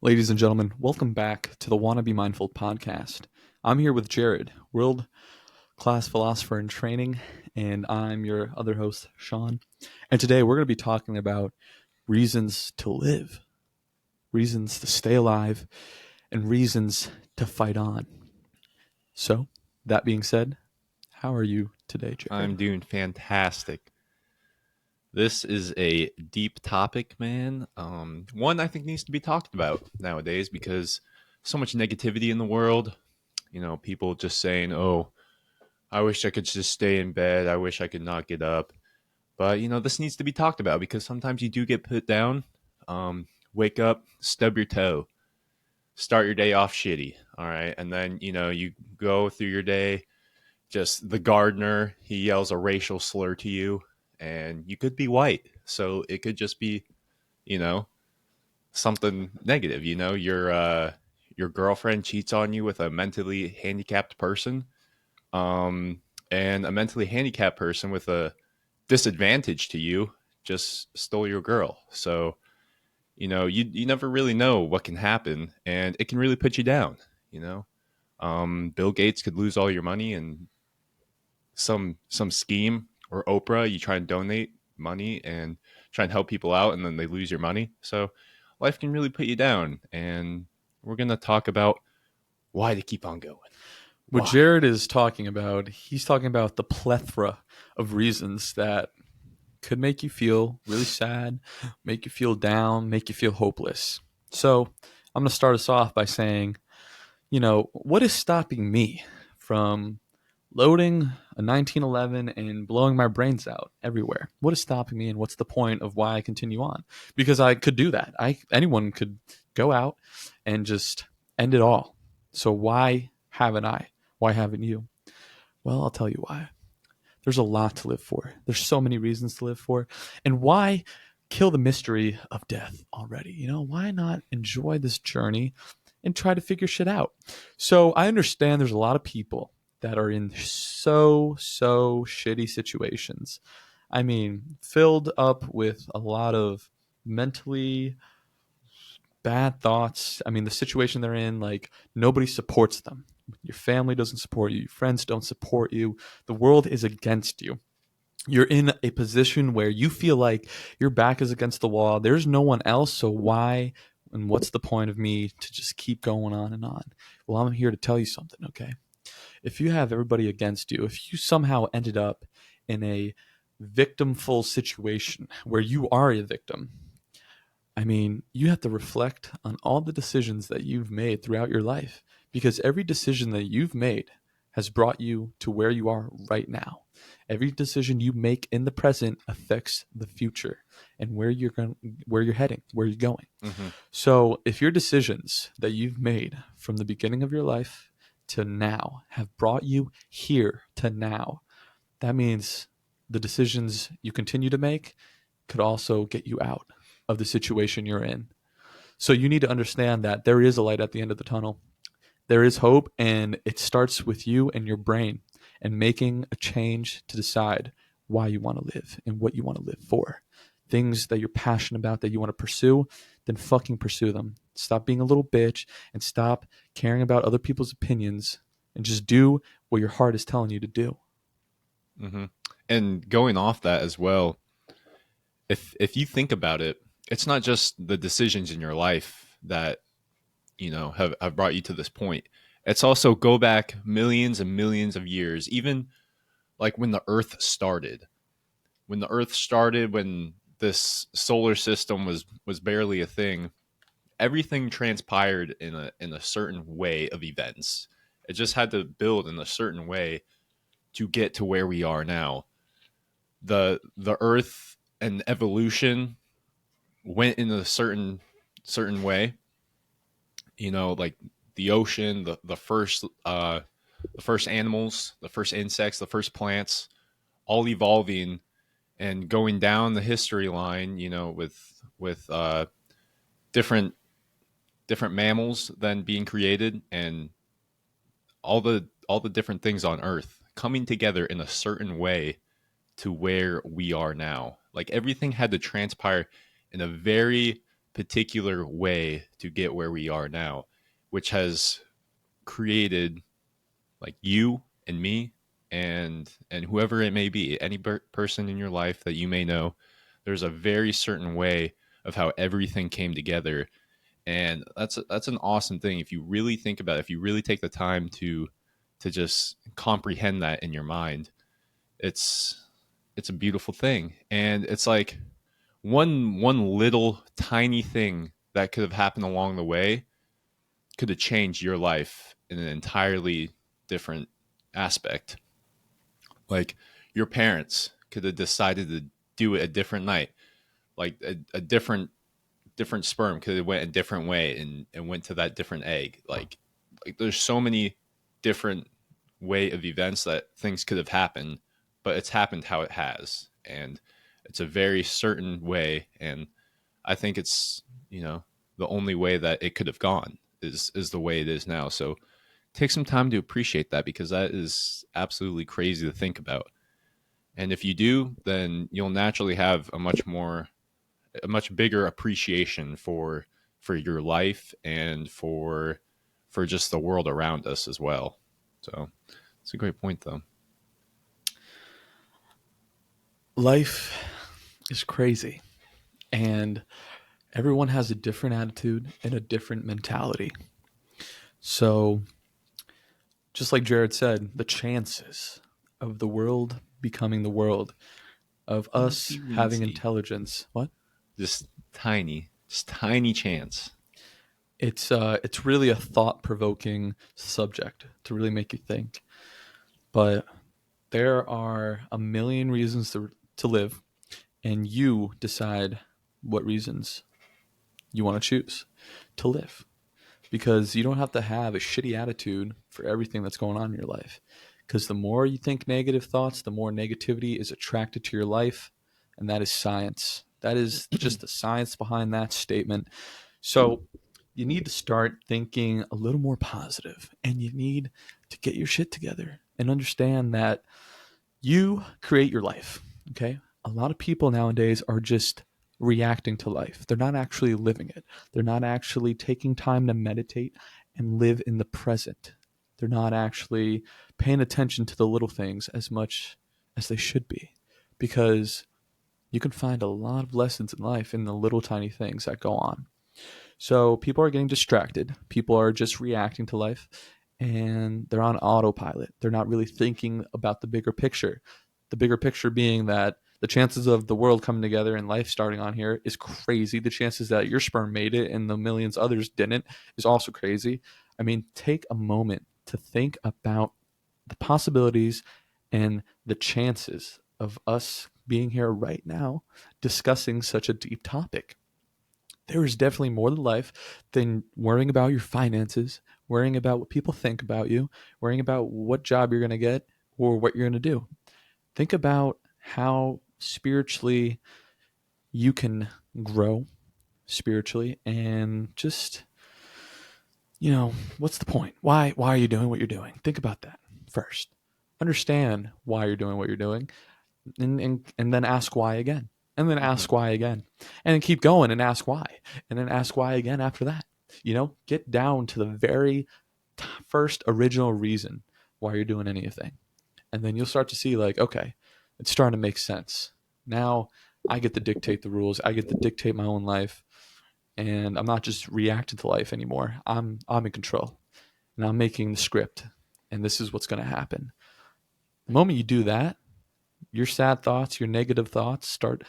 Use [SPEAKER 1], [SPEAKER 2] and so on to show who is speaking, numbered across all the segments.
[SPEAKER 1] Ladies and gentlemen, welcome back to the Wanna Be Mindful podcast. I'm here with Jared, world class philosopher in training, and I'm your other host, Sean. And today we're going to be talking about reasons to live, reasons to stay alive, and reasons to fight on. So, that being said, how are you today, Jared?
[SPEAKER 2] I'm doing fantastic. This is a deep topic, man. One I think needs to be talked about nowadays because so much negativity in the world. People just saying, "Oh, I wish I could just stay in bed. I wish I could not get up." But this needs to be talked about because sometimes you do get put down. Wake up, stub your toe, start your day off shitty. All right, and then you go through your day. Just the gardener, he yells a racial slur to you, and you could be white, so it could just be, you know, something negative. Your girlfriend cheats on you with a mentally handicapped person, and a mentally handicapped person with a disadvantage to you just stole your girl. So you never really know what can happen, and it can really put you down. Bill Gates could lose all your money and some scheme, or Oprah, you try and donate money and try and help people out, and then they lose your money. So life can really put you down, and we're going to talk about why to keep on going.
[SPEAKER 1] What Jared is talking about, he's talking about the plethora of reasons that could make you feel really sad, make you feel down, make you feel hopeless. So I'm going to start us off by saying, what is stopping me from loading a 1911 and blowing my brains out everywhere? What is stopping me, and what's the point of why I continue on? Because I could do that. Anyone could go out and just end it all. So why haven't I? Why haven't you? Well, I'll tell you why. There's a lot to live for. There's so many reasons to live for. And why kill the mystery of death already? Why not enjoy this journey and try to figure shit out? So I understand there's a lot of people that are in so shitty situations. I mean, filled up with a lot of mentally bad thoughts. I mean, the situation they're in, like, nobody supports them. Your family doesn't support you. Your friends don't support you. The world is against you. You're in a position where you feel like your back is against the wall. There's no one else. So why and what's the point of me to just keep going on and on? Well, I'm here to tell you something, okay? If you have everybody against you, if you somehow ended up in a victimful situation where you are a victim, I mean, you have to reflect on all the decisions that you've made throughout your life, because every decision that you've made has brought you to where you are right now. Every decision you make in the present affects the future and where you're heading, where you're going.
[SPEAKER 2] Mm-hmm.
[SPEAKER 1] So if your decisions that you've made from the beginning of your life to now have brought you here to now, that means the decisions you continue to make could also get you out of the situation you're in. So you need to understand that there is a light at the end of the tunnel. There is hope, and it starts with you and your brain and making a change to decide why you want to live and what you want to live for. Things that you're passionate about, that you want to pursue, then fucking pursue them. Stop being a little bitch and stop caring about other people's opinions and just do what your heart is telling you to do.
[SPEAKER 2] Mm-hmm. And going off that as well, if you think about it, it's not just the decisions in your life that have brought you to this point. It's also go back millions and millions of years, even like when the earth started. When this solar system was barely a thing, everything transpired in a certain way of events. It just had to build in a certain way to get to where we are now. The earth and evolution went in a certain way. Like the ocean, the first animals, the first insects, the first plants, all evolving and going down the history line, with different mammals then being created, and all the different things on Earth coming together in a certain way to where we are now. Like everything had to transpire in a very particular way to get where we are now, which has created like you and me and whoever it may be, any person in your life that you may know. There's a very certain way of how everything came together, and that's an awesome thing if you really think about it, if you really take the time to just comprehend that in your mind. It's a beautiful thing, and it's like one little tiny thing that could have happened along the way could have changed your life in an entirely different aspect. Like your parents could have decided to do it a different night, like a different sperm could have went a different way and went to that different egg. Like there's so many different way of events that things could have happened, but it's happened how it has, and it's a very certain way. And I think it's, the only way that it could have gone is the way it is now. So take some time to appreciate that, because that is absolutely crazy to think about. And if you do, then you'll naturally have a much bigger appreciation for your life and for just the world around us as well. So it's a great point, though.
[SPEAKER 1] Life is crazy, and everyone has a different attitude and a different mentality. So, just like Jared said, the chances of the world becoming the world, of us having intelligence, what?
[SPEAKER 2] Just tiny chance.
[SPEAKER 1] It's really a thought-provoking subject to really make you think. But there are a million reasons to live, and you decide what reasons you want to choose to live. Because you don't have to have a shitty attitude for everything that's going on in your life. Because the more you think negative thoughts, the more negativity is attracted to your life. And that is science. That is just the science behind that statement. So you need to start thinking a little more positive, and you need to get your shit together and understand that you create your life. Okay. A lot of people nowadays are just reacting to life. They're not actually living it. They're not actually taking time to meditate and live in the present. They're not actually paying attention to the little things as much as they should be, because you can find a lot of lessons in life in the little tiny things that go on. So people are getting distracted. People are just reacting to life, and they're on autopilot. They're not really thinking about the bigger picture. The bigger picture being that the chances of the world coming together and life starting on here is crazy. The chances that your sperm made it and the millions others didn't is also crazy. I mean, take a moment to think about the possibilities and the chances of us being here right now discussing such a deep topic. There is definitely more to life than worrying about your finances, worrying about what people think about you, worrying about what job you're going to get or what you're going to do. Think about how spiritually you can grow spiritually, and just, what's the point? Why are you doing what you're doing? Think about that first. Understand why you're doing what you're doing, and then ask why again, and then ask why again, and then keep going and ask why, and then ask why again after that. Get down to the very first original reason why you're doing anything, and then you'll start to see, like, okay, it's starting to make sense. Now I get to dictate the rules. I get to dictate my own life, and I'm not just reacting to life anymore. I'm in control, and I'm making the script, and this is what's going to happen. The moment you do that, your sad thoughts, your negative thoughts start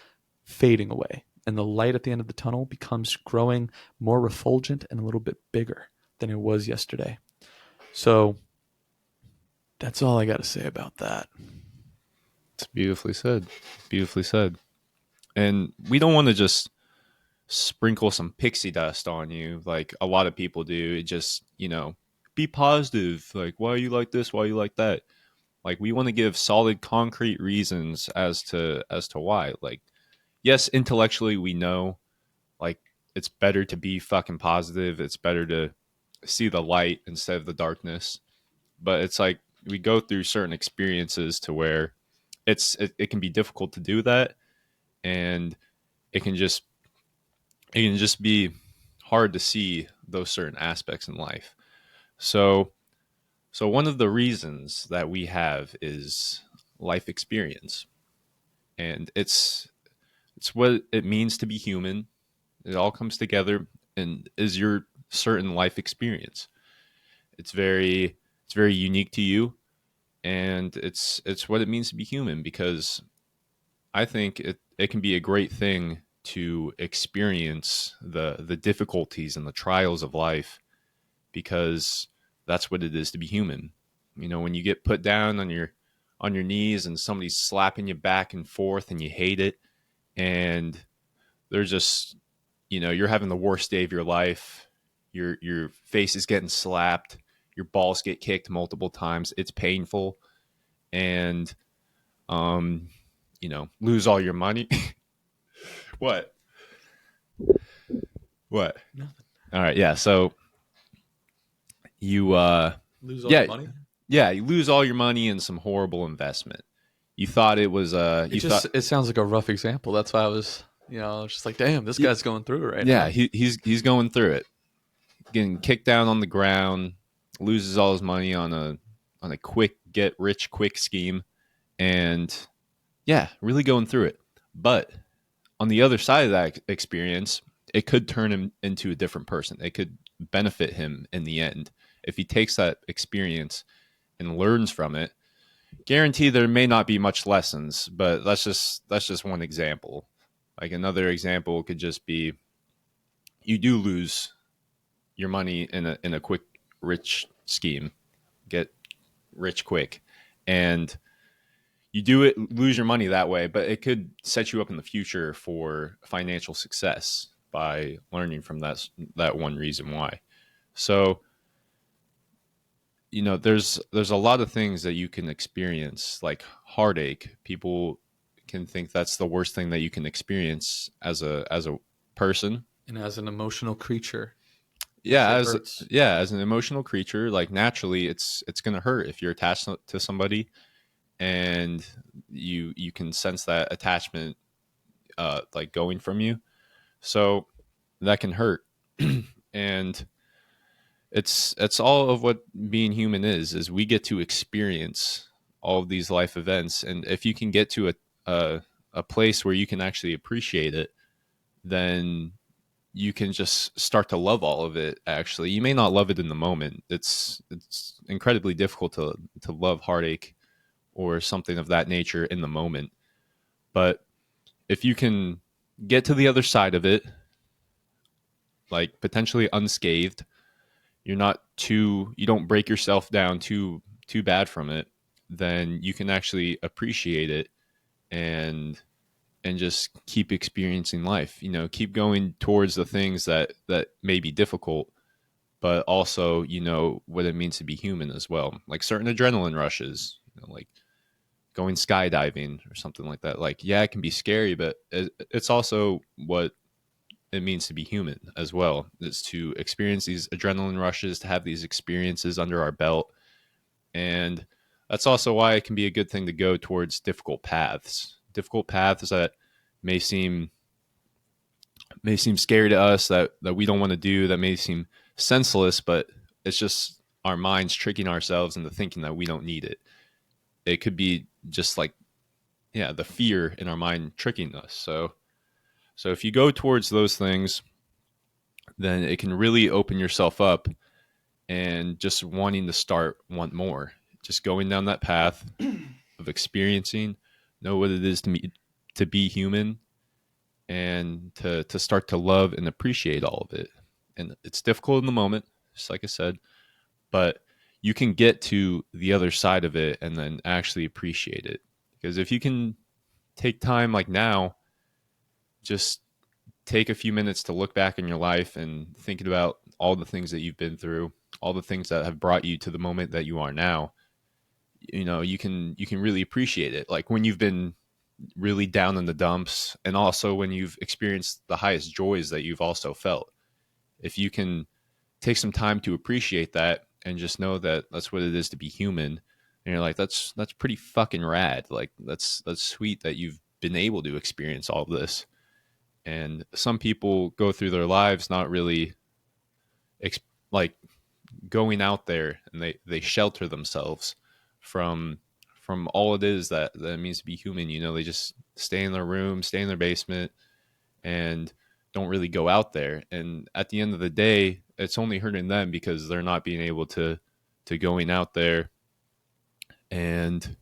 [SPEAKER 1] fading away, and the light at the end of the tunnel becomes growing more refulgent and a little bit bigger than it was yesterday. So that's all I got to say about that.
[SPEAKER 2] It's beautifully said. Beautifully said. And we don't want to just sprinkle some pixie dust on you like a lot of people do. It just, be positive. Like, why are you like this? Why are you like that? Like, we want to give solid, concrete reasons as to why. Like, yes, intellectually we know, like, it's better to be fucking positive. It's better to see the light instead of the darkness. But it's like we go through certain experiences to where it can be difficult to do that, and it can just it can just be hard to see those certain aspects in life. So, so one of the reasons that we have is life experience, and it's what it means to be human. It all comes together and is your certain life experience. It's very unique to you, and it's what it means to be human, because I think it can be a great thing to experience the difficulties and the trials of life, because that's what it is to be human. You know, when you get put down on your knees and somebody's slapping you back and forth and you hate it, and they're just, you know, you're having the worst day of your life. Your face is getting slapped, your balls get kicked multiple times. It's painful, and um, you know, lose all your money. What? What?
[SPEAKER 1] Nothing.
[SPEAKER 2] All right, yeah. So you
[SPEAKER 1] Lose all your
[SPEAKER 2] yeah,
[SPEAKER 1] money.
[SPEAKER 2] yeah, you lose all your money in some horrible investment. You thought it was
[SPEAKER 1] It
[SPEAKER 2] you thought
[SPEAKER 1] just it sounds like a rough example. That's why I was, just like, damn, this
[SPEAKER 2] y-
[SPEAKER 1] guy's going through it right
[SPEAKER 2] yeah,
[SPEAKER 1] now.
[SPEAKER 2] he's going through it. Getting kicked down on the ground, loses all his money on a quick get rich quick scheme, and yeah, really going through it. But on the other side of that experience, it could turn him into a different person. It could benefit him in the end if he takes that experience and learns from it. Guarantee there may not be much lessons, but that's just one example. Like another example could just be you do lose your money in a quick rich scheme, get rich quick, and you do it lose your money that way, but it could set you up in the future for financial success by learning from that one reason why. So, you know, there's a lot of things that you can experience, like heartache. People can think that's the worst thing that you can experience as a person.
[SPEAKER 1] And as an emotional creature,
[SPEAKER 2] Yeah,
[SPEAKER 1] shit
[SPEAKER 2] as
[SPEAKER 1] hurts.
[SPEAKER 2] yeah, as an emotional creature, like naturally it's going to hurt if you're attached to somebody, and you can sense that attachment like going from you. So that can hurt. And it's all of what being human is we get to experience all of these life events, and if you can get to a place where you can actually appreciate it, then you can just start to love all of it. Actually, you may not love it in the moment. It's incredibly difficult to love heartache or something of that nature in the moment, but if you can get to the other side of it, like potentially unscathed, you don't break yourself down too bad from it, then you can actually appreciate it, and just keep experiencing life. You know, keep going towards the things that may be difficult, but also, you know, what it means to be human as well. Like certain adrenaline rushes, you know, like going skydiving or something like that. Like, yeah, it can be scary, but it's also what it means to be human as well, is to experience these adrenaline rushes, to have these experiences under our belt. And that's also why it can be a good thing to go towards difficult paths that may seem scary to us, that we don't want to do, that may seem senseless, but it's just our minds tricking ourselves into thinking that we don't need it. It could be just like, yeah, the fear in our mind tricking us. So if you go towards those things, then it can really open yourself up, and just wanting to want more, just going down that path of experiencing, know what it is to be human, and to start to love and appreciate all of it. And it's difficult in the moment, just like I said, but you can get to the other side of it and then actually appreciate it. Because if you can take time like now, just take a few minutes to look back in your life and thinking about all the things that you've been through, all the things that have brought you to the moment that you are now, you know, you can really appreciate it. Like when you've been really down in the dumps, and also when you've experienced the highest joys that you've also felt. If you can take some time to appreciate that and just know that that's what it is to be human, and you're like, that's pretty fucking rad. Like that's sweet that you've been able to experience all of this. And some people go through their lives not really like going out there, and they shelter themselves from all it is that it means to be human. You know, they just stay in their room, stay in their basement, and don't really go out there. And at the end of the day, it's only hurting them because they're not being able to going out there and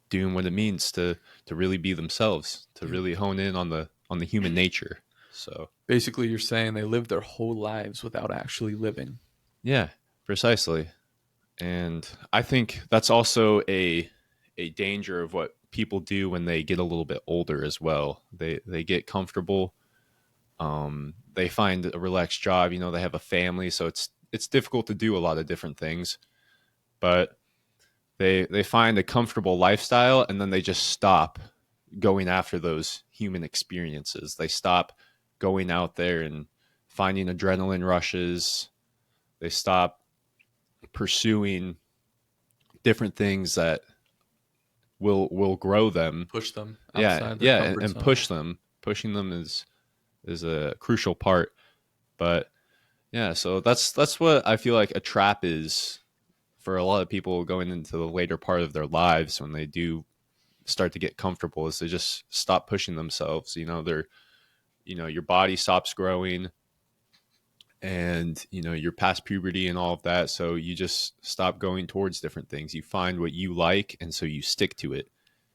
[SPEAKER 2] doing what it means to really be themselves, to really hone in on the human nature. So
[SPEAKER 1] Basically, you're saying they live their whole lives without actually living.
[SPEAKER 2] yeah, precisely. And I think that's also a danger of what people do when they get a little bit older as well. They get comfortable. They find a relaxed job. You know, they have a family, so it's difficult to do a lot of different things. But they find a comfortable lifestyle, and then they just stop going after those human experiences. They stop going out there and finding adrenaline rushes. They stop pursuing different things that will grow them.
[SPEAKER 1] Push them
[SPEAKER 2] Yeah,
[SPEAKER 1] outside their
[SPEAKER 2] yeah,
[SPEAKER 1] comfort
[SPEAKER 2] and
[SPEAKER 1] zone.
[SPEAKER 2] push them. Pushing them is a crucial part. But yeah, so that's what I feel like a trap is for a lot of people going into the later part of their lives when they do start to get comfortable, is they just stop pushing themselves. You know, your body stops growing, and you're past puberty and all of that, so you just stop going towards different things. You find what you like, and so you stick to it,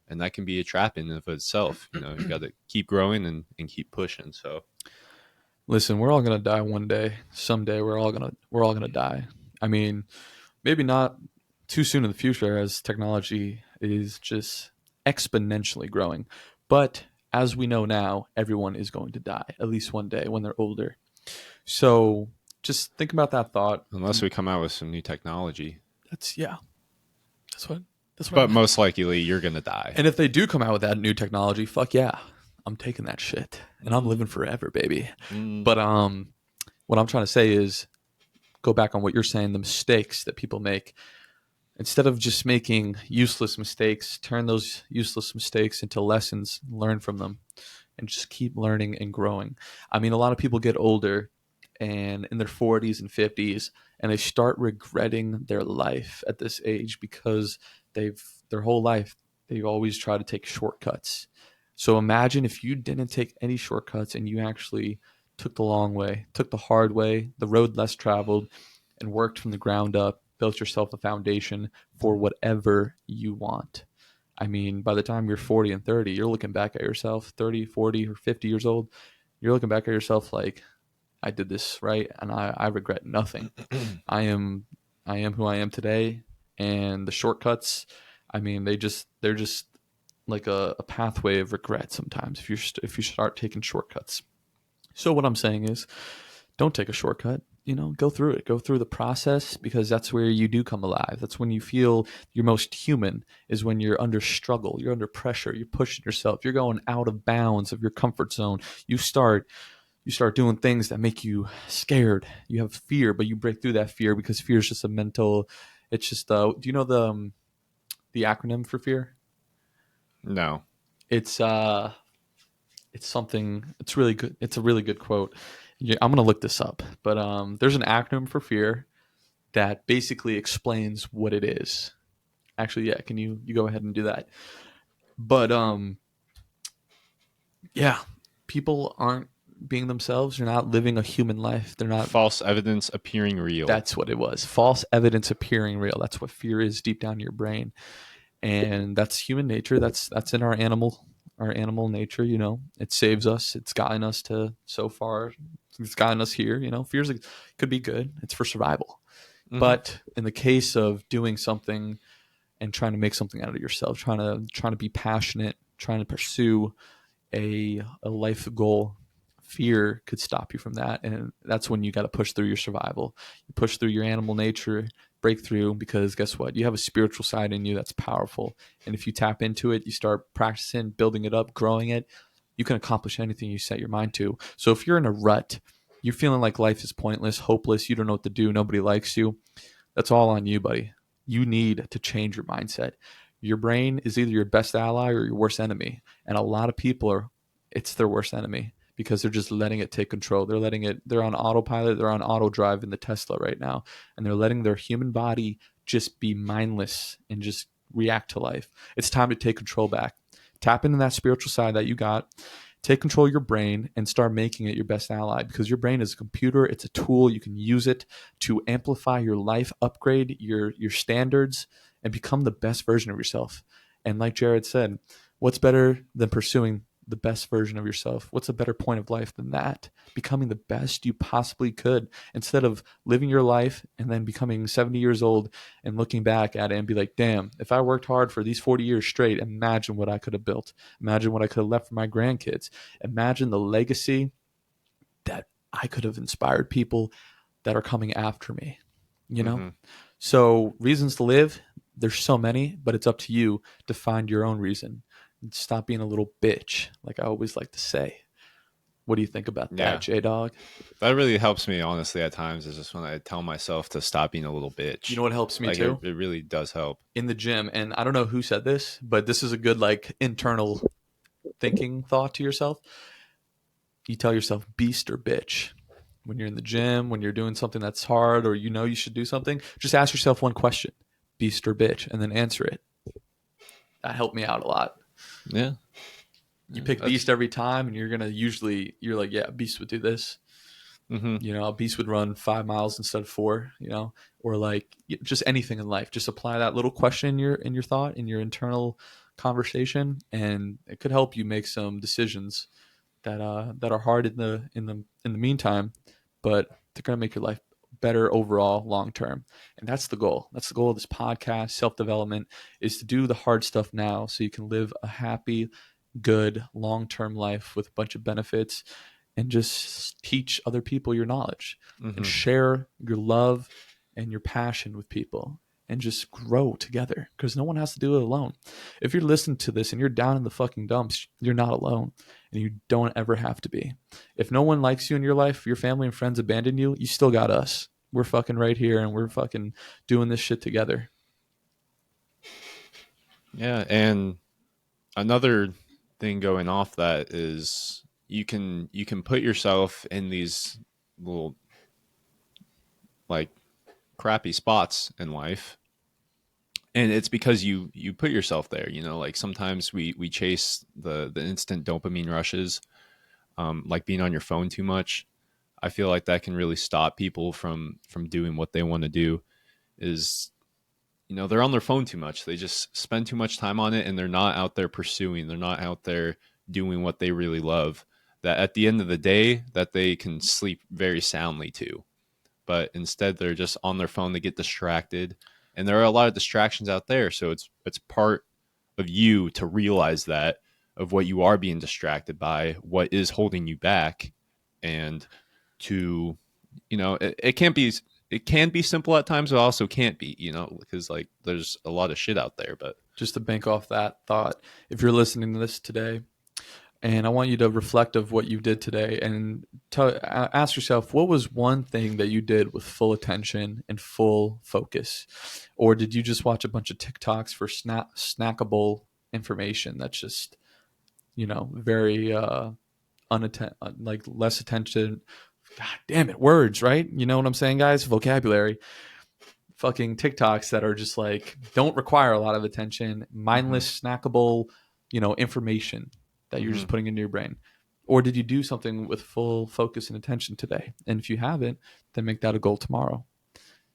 [SPEAKER 2] and that can be a trap in and of itself. You got to keep growing and keep pushing. So
[SPEAKER 1] Listen, we're all gonna die one day. Someday, we're all gonna die. I mean, maybe not too soon in the future, as technology is just exponentially growing. But as we know now, everyone is going to die at least one day when they're older. So just think about that thought.
[SPEAKER 2] unless we come out with some new technology,
[SPEAKER 1] That's yeah. That's what. That's what.
[SPEAKER 2] but most likely you're gonna die.
[SPEAKER 1] And if they do come out with that new technology, fuck yeah, I'm taking that shit and I'm living forever, baby. But what I'm trying to say is go back on what you're saying. The mistakes that people make, instead of just making useless mistakes, turn those useless mistakes into lessons, learn from them, and just keep learning and growing. I mean, a lot of people get older and in their 40s and 50s, and they start regretting their life at this age because their whole life they've always tried to take shortcuts. So imagine if you didn't take any shortcuts and you actually took the long way, took the hard way, the road less traveled, and worked from the ground up, built yourself a foundation for whatever you want. I mean, by the time you're 40 and 30, you're looking back at yourself, 30, 40, or 50 years old, you're looking back at yourself like, I did this right and I regret nothing. I am who I am today, and the shortcuts, I mean, they're just like a pathway of regret sometimes if you start taking shortcuts. So what I'm saying is, don't take a shortcut. Go through it. Go through the process, because that's where you do come alive. That's when you feel your most human, is when you're under struggle, you're under pressure, you're pushing yourself, you're going out of bounds of your comfort zone. You start doing things that make you scared. You have fear, but you break through that fear because fear is just a mental. It's just do you know the acronym for fear?
[SPEAKER 2] No.
[SPEAKER 1] It's it's something. It's really good. It's a really good quote. Yeah, I'm gonna look this up, but there's an acronym for fear that basically explains what it is. Actually, yeah, can you go ahead and do that? But yeah, people aren't being themselves. They're not living a human life. They're not.
[SPEAKER 2] False evidence appearing real.
[SPEAKER 1] That's what it was. False evidence appearing real. That's what fear is deep down in your brain, and that's human nature. That's in our animal nature. It saves us. It's gotten us to so far. It's gotten us here. Fears could be good. It's for survival.
[SPEAKER 2] Mhm.
[SPEAKER 1] But in the case of doing something and trying to make something out of yourself, trying to be passionate, trying to pursue a life goal, fear could stop you from that. And that's when you got to push through your survival. You push through your animal nature, break through, because guess what? You have a spiritual side in you that's powerful. And if you tap into it, you start practicing, building it up, growing it, you can accomplish anything you set your mind to. So if you're in a rut, you're feeling like life is pointless, hopeless, you don't know what to do, nobody likes you, that's all on you, buddy. You need to change your mindset. Your brain is either your best ally or your worst enemy. And a lot of people it's their worst enemy, because they're just letting it take control. They're on autopilot, they're on auto drive in the Tesla right now, and they're letting their human body just be mindless and just react to life. It's time to take control back. Tap into that spiritual side that you got. Take control of your brain and start making it your best ally, because your brain is a computer. It's a tool. You can use it to amplify your life, upgrade your standards, and become the best version of yourself. And like Jared said, what's better than pursuing the best version of yourself? What's a better point of life than that? Becoming the best you possibly could, instead of living your life and then becoming 70 years old and looking back at it and be like, damn, if I worked hard for these 40 years straight, imagine what I could have built. Imagine what I could have left for my grandkids. Imagine the legacy that I could have inspired people that are coming after me, you know?
[SPEAKER 2] Mm-hmm.
[SPEAKER 1] So reasons to live, there's so many, but it's up to you to find your own reason. Stop being a little bitch, like I always like to say. What do you think about that,
[SPEAKER 2] Yeah.
[SPEAKER 1] J-Dog?
[SPEAKER 2] That really helps me, honestly, at times, is just when I tell myself to stop being a little bitch.
[SPEAKER 1] You know what helps me
[SPEAKER 2] Like,
[SPEAKER 1] too?
[SPEAKER 2] it really does help.
[SPEAKER 1] In the gym, and I don't know who said this, but this is a good like internal thinking thought to yourself. You tell yourself beast or bitch. When you're in the gym, when you're doing something that's hard, or you know you should do something, just ask yourself one question, beast or bitch, and then answer it. That helped me out a lot.
[SPEAKER 2] Yeah.
[SPEAKER 1] You pick beast every time, and you're like, yeah, beast would do this.
[SPEAKER 2] Mm-hmm.
[SPEAKER 1] You know, a beast would run 5 miles instead of 4, you know, or like just anything in life. Just apply that little question in your thought, in your internal conversation, and it could help you make some decisions that are hard in the meantime, but they're gonna make your life better overall long term. And that's the goal. That's the goal of this podcast, self-development, is to do the hard stuff now so you can live a happy, good, long-term life with a bunch of benefits, and just teach other people your knowledge and share your love and your passion with people, and just grow together, because no one has to do it alone. If you're listening to this and you're down in the fucking dumps, you're not alone, and you don't ever have to be. If no one likes you in your life, your family and friends abandon you, you still got us. We're fucking right here, and we're fucking doing this shit together.
[SPEAKER 2] Yeah, and another thing going off that is you can put yourself in these little like crappy spots in life, and it's because you put yourself there. You know, like sometimes we chase the instant dopamine rushes, like being on your phone too much. I feel like that can really stop people from doing what they want to do. Is, you know, they're on their phone too much. They just spend too much time on it, and they're not out there pursuing. They're not out there doing what they really love. That at the end of the day, that they can sleep very soundly too. But instead, they're just on their phone. They get distracted, and there are a lot of distractions out there. So it's part of you to realize that, of what you are being distracted by, what is holding you back, and to, you know, it can't be, it can be simple at times, but also can't be, you know, because like there's a lot of shit out there. But
[SPEAKER 1] Just to bank off that thought, if you're listening to this today, and I want you to reflect of what you did today, and ask yourself, what was one thing that you did with full attention and full focus? Or did you just watch a bunch of TikToks for snackable information that's just, you know, very like less attention. God damn it, words, right? You know what I'm saying, guys? Vocabulary. Fucking TikToks that are just like don't require a lot of attention, mindless, snackable, you know, information that you're just putting into your brain. Or did you do something with full focus and attention today? And if you haven't, then make that a goal tomorrow.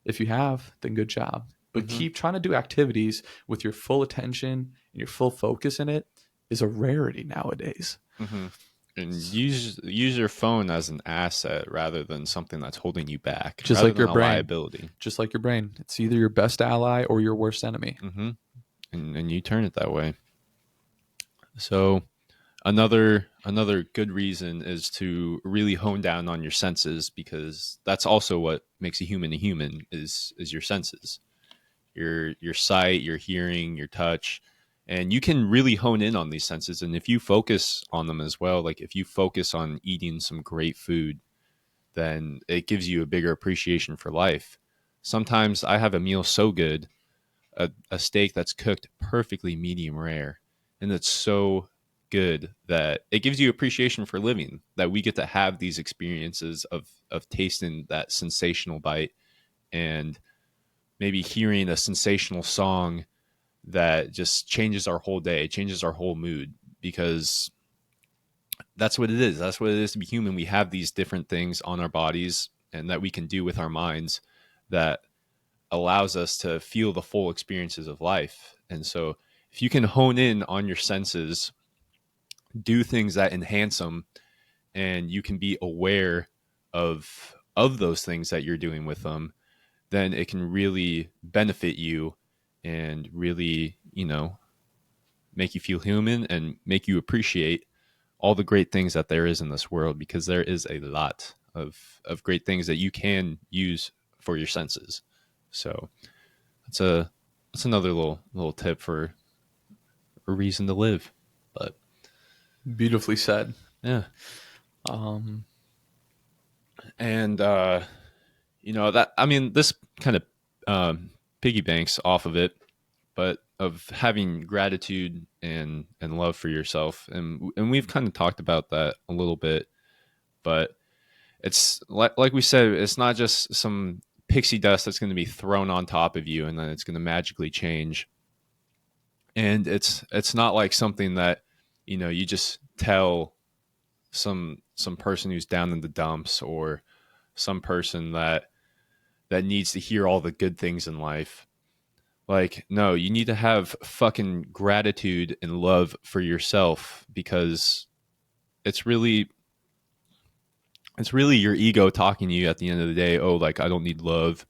[SPEAKER 1] If you have, then good job. But keep trying to do activities with your full attention and your full focus in it is a rarity nowadays.
[SPEAKER 2] And use your phone as an asset rather than something that's holding you back.
[SPEAKER 1] Just
[SPEAKER 2] rather
[SPEAKER 1] like your
[SPEAKER 2] than a
[SPEAKER 1] brain.
[SPEAKER 2] liability.
[SPEAKER 1] Just like your brain. It's either your best ally or your worst enemy.
[SPEAKER 2] And you turn it that way. So another good reason is to really hone down on your senses, because that's also what makes a human is your senses. Your sight, your hearing, your touch. And you can really hone in on these senses. And if you focus on them as well, like if you focus on eating some great food, then it gives you a bigger appreciation for life. Sometimes I have a meal so good, a steak that's cooked perfectly medium rare, and it's so good that it gives you appreciation for living, that we get to have these experiences of tasting that sensational bite and maybe hearing a sensational song that just changes our whole day, changes our whole mood, because that's what it is. That's what it is to be human. We have these different things on our bodies and that we can do with our minds that allows us to feel the full experiences of life. And so if you can hone in on your senses, do things that enhance them, and you can be aware of those things that you're doing with them, then it can really benefit you and really, make you feel human and make you appreciate all the great things that there is in this world, because there is a lot of great things that you can use for your senses. So that's another little tip for a reason to live. But
[SPEAKER 1] Beautifully said.
[SPEAKER 2] yeah.
[SPEAKER 1] Um,
[SPEAKER 2] And that, I mean, this kind of piggy banks off of it, but of having gratitude and love for yourself, and we've kind of talked about that a little bit, but it's like we said, it's not just some pixie dust that's going to be thrown on top of you and then it's going to magically change. And it's not like something that you just tell some person who's down in the dumps, or some person that needs to hear all the good things in life. Like, no, you need to have fucking gratitude and love for yourself, because it's really your ego talking to you at the end of the day. Oh, like, I don't need love.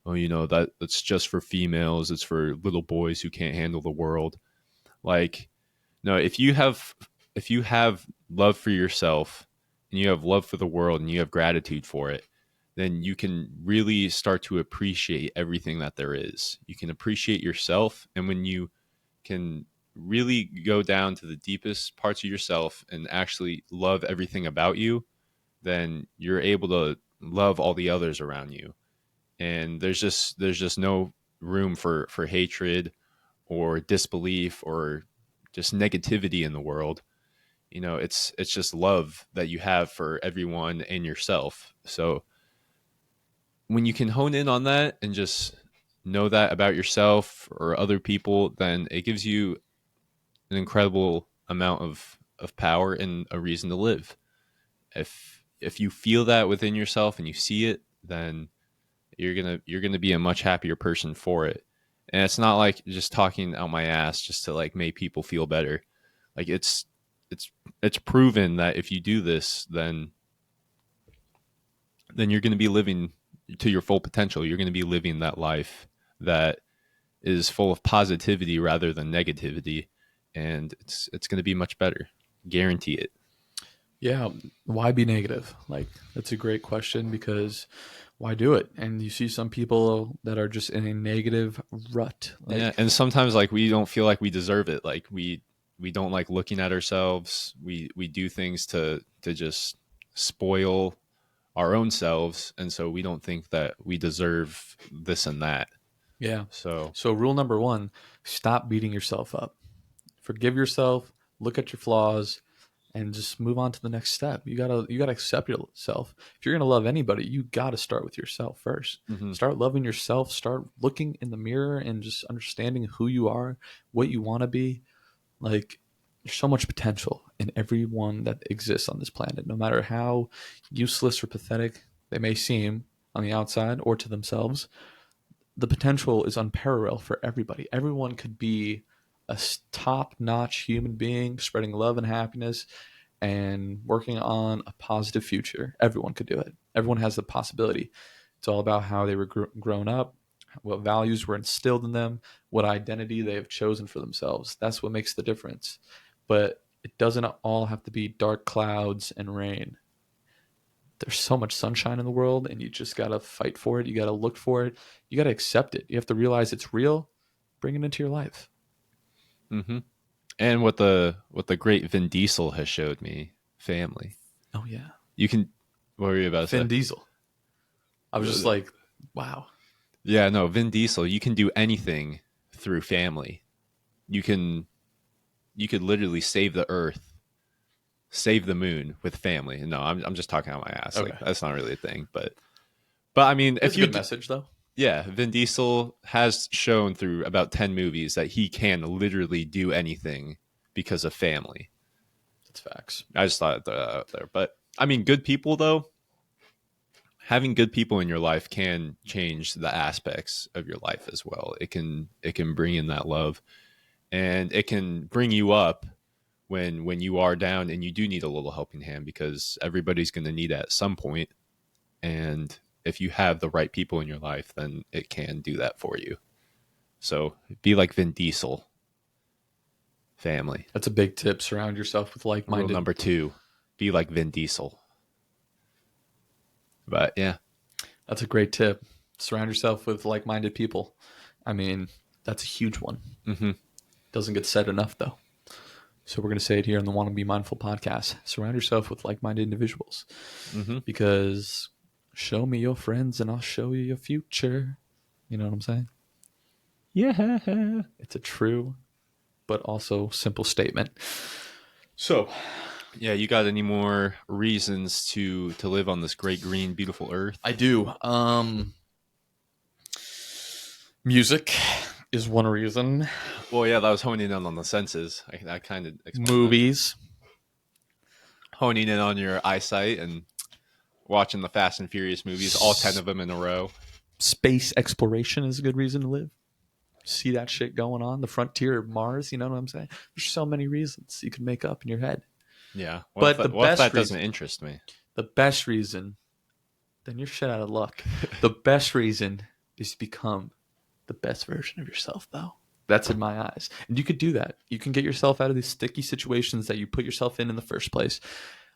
[SPEAKER 2] Oh, that's just for females. It's for little boys who can't handle the world. Like, no, if you have love for yourself and you have love for the world and you have gratitude for it, then you can really start to appreciate everything that there is. You can appreciate yourself. And when you can really go down to the deepest parts of yourself and actually love everything about you, then you're able to love all the others around you. And there's just no room for hatred or disbelief or just negativity in the world. It's just love that you have for everyone and yourself. So when you can hone in on that and just know that about yourself or other people, then it gives you an incredible amount of power and a reason to live. If you feel that within yourself and you see it, then you're gonna be a much happier person for it. And it's not like just talking out my ass just to like make people feel better. Like, it's proven that if you do this, then you're going to be living to your full potential. You're going to be living that life that is full of positivity rather than negativity, and it's going to be much better. Guarantee it.
[SPEAKER 1] yeah, why be negative? Like, that's a great question, because why do it? And you see some people that are just in a negative rut. Like,
[SPEAKER 2] Yeah, and sometimes like we don't feel like we deserve it. Like we don't like looking at ourselves. We do things to just spoil our own selves, and so we don't think that we deserve this and that.
[SPEAKER 1] yeah.
[SPEAKER 2] So
[SPEAKER 1] So rule number one: stop beating yourself up. Forgive yourself. Look at your flaws, and just move on to the next step. You gotta accept yourself. If you're gonna love anybody, you gotta start with yourself first.
[SPEAKER 2] mhm.
[SPEAKER 1] Start loving yourself. Start looking in the mirror and just understanding who you are, what you want to be. Like, there's so much potential in everyone that exists on this planet, no matter how useless or pathetic they may seem on the outside or to themselves. The potential is unparalleled for everybody. Everyone could be a top-notch human being, spreading love and happiness and working on a positive future. Everyone could do it. Everyone has the possibility. It's all about how they were grown up, what values were instilled in them, what identity they have chosen for themselves. That's what makes the difference. But it doesn't all have to be dark clouds and rain. There's so much sunshine in the world, and you just got to fight for it. You got to look for it. You got to accept it. You have to realize it's real, bring it into your life.
[SPEAKER 2] Mhm. And what the great Vin Diesel has showed me, family.
[SPEAKER 1] Oh, yeah.
[SPEAKER 2] You can, what were you about to
[SPEAKER 1] Vin
[SPEAKER 2] say?
[SPEAKER 1] Diesel. I was just like, wow.
[SPEAKER 2] Yeah, no, Vin Diesel, you can do anything through family. You can you could literally save the Earth, save the moon with family. No, I'm just talking out my ass.
[SPEAKER 1] Okay.
[SPEAKER 2] Like that's not really a thing, but I mean,
[SPEAKER 1] It's
[SPEAKER 2] if
[SPEAKER 1] a
[SPEAKER 2] you
[SPEAKER 1] good message, though.
[SPEAKER 2] yeah, Vin Diesel has shown through about 10 movies that he can literally do anything because of family.
[SPEAKER 1] That's facts.
[SPEAKER 2] I just thought that out there. But I mean, good people, though, having good people in your life can change the aspects of your life as well. It can bring in that love, and it can bring you up when you are down and you do need a little helping hand, because everybody's going to need it at some point. And if you have the right people in your life, then it can do that for you. So be like Vin Diesel. Family.
[SPEAKER 1] That's a big tip. Surround yourself with
[SPEAKER 2] Rule
[SPEAKER 1] like-minded.
[SPEAKER 2] number 2, be like Vin Diesel. But yeah.
[SPEAKER 1] That's a great tip. Surround yourself with like-minded people. I mean, that's a huge one.
[SPEAKER 2] Mm-hmm.
[SPEAKER 1] Doesn't get said enough, though. So we're going to say it here on the Want to Be Mindful podcast. Surround yourself with like-minded individuals.
[SPEAKER 2] Mm-hmm.
[SPEAKER 1] Because show me your friends and I'll show you your future. You know what I'm saying?
[SPEAKER 2] Yeah.
[SPEAKER 1] It's a true but also simple statement. So,
[SPEAKER 2] Yeah, you got any more reasons to live on this great green beautiful earth?
[SPEAKER 1] I do. Music is one reason.
[SPEAKER 2] Well, yeah, that was honing in on the senses. I kind of
[SPEAKER 1] Movies.
[SPEAKER 2] Honing in on your eyesight and watching the Fast and Furious movies, all 10 of them in a row.
[SPEAKER 1] Space exploration is a good reason to live. See that shit going on, the frontier of Mars. You know what I'm saying? There's so many reasons you can make up in your head.
[SPEAKER 2] Yeah,
[SPEAKER 1] But
[SPEAKER 2] what if that doesn't interest me?
[SPEAKER 1] The best reason, then you're shit out of luck. The best reason is to become the best version of yourself, though. That's in my eyes. And you could do that. You can get yourself out of these sticky situations that you put yourself in the first place.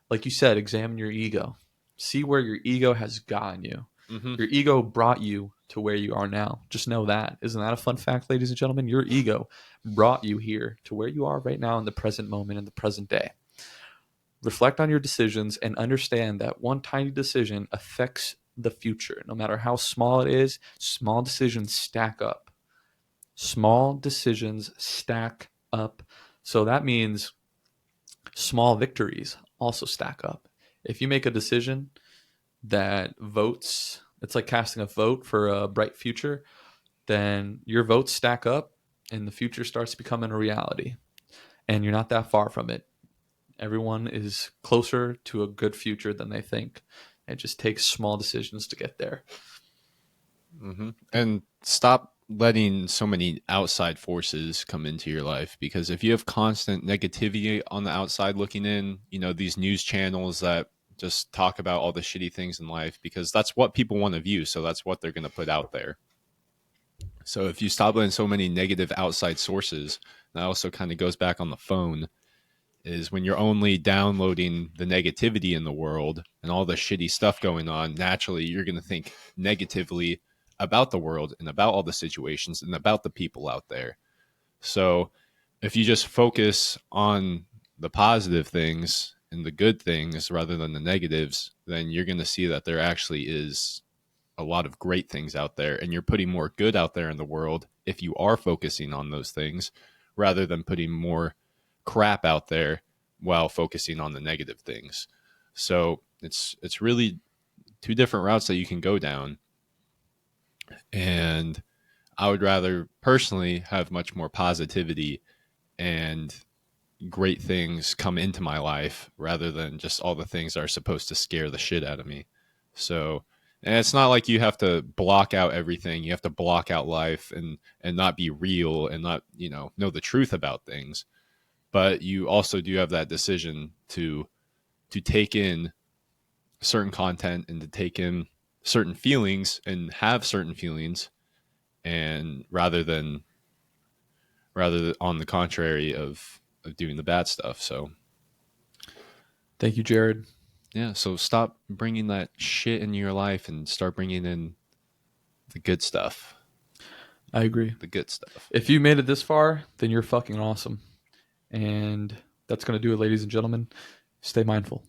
[SPEAKER 1] Like you said, examine your ego. See where your ego has gotten you.
[SPEAKER 2] Mm-hmm.
[SPEAKER 1] Your ego brought you to where you are now. Just know that. Isn't that a fun fact, ladies and gentlemen? Your ego brought you here to where you are right now in the present moment, in the present day. Reflect on your decisions and understand that one tiny decision affects the future. No matter how small it is, small decisions stack up. Small decisions stack up. So that means small victories also stack up. If you make a decision that votes, it's like casting a vote for a bright future, then your votes stack up and the future starts becoming a reality. And you're not that far from it. Everyone is closer to a good future than they think. It just takes small decisions to get there.
[SPEAKER 2] Mm-hmm. And stop letting so many outside forces come into your life, because if you have constant negativity on the outside looking in, these news channels that just talk about all the shitty things in life, because that's what people want to view. So that's what they're going to put out there. So if you stop letting so many negative outside sources, that also kind of goes back on the phone, is when you're only downloading the negativity in the world and all the shitty stuff going on, naturally you're going to think negatively about the world and about all the situations and about the people out there. So if you just focus on the positive things and the good things rather than the negatives, then you're going to see that there actually is a lot of great things out there, and you're putting more good out there in the world if you are focusing on those things rather than putting more crap out there while focusing on the negative things. So it's really two different routes that you can go down. And I would rather personally have much more positivity and great things come into my life rather than just all the things that are supposed to scare the shit out of me. So, and it's not like you have to block out everything. You have to block out life and not be real and not, know the truth about things. But you also do have that decision to take in certain content and to take in certain feelings and have certain feelings, and rather than on the contrary of doing the bad stuff. So
[SPEAKER 1] thank you, Jared.
[SPEAKER 2] Yeah, so stop bringing that shit into your life and start bringing in the good stuff.
[SPEAKER 1] I agree.
[SPEAKER 2] The good stuff.
[SPEAKER 1] If you made it this far, then you're fucking awesome. And that's going to do it, ladies and gentlemen. Stay mindful.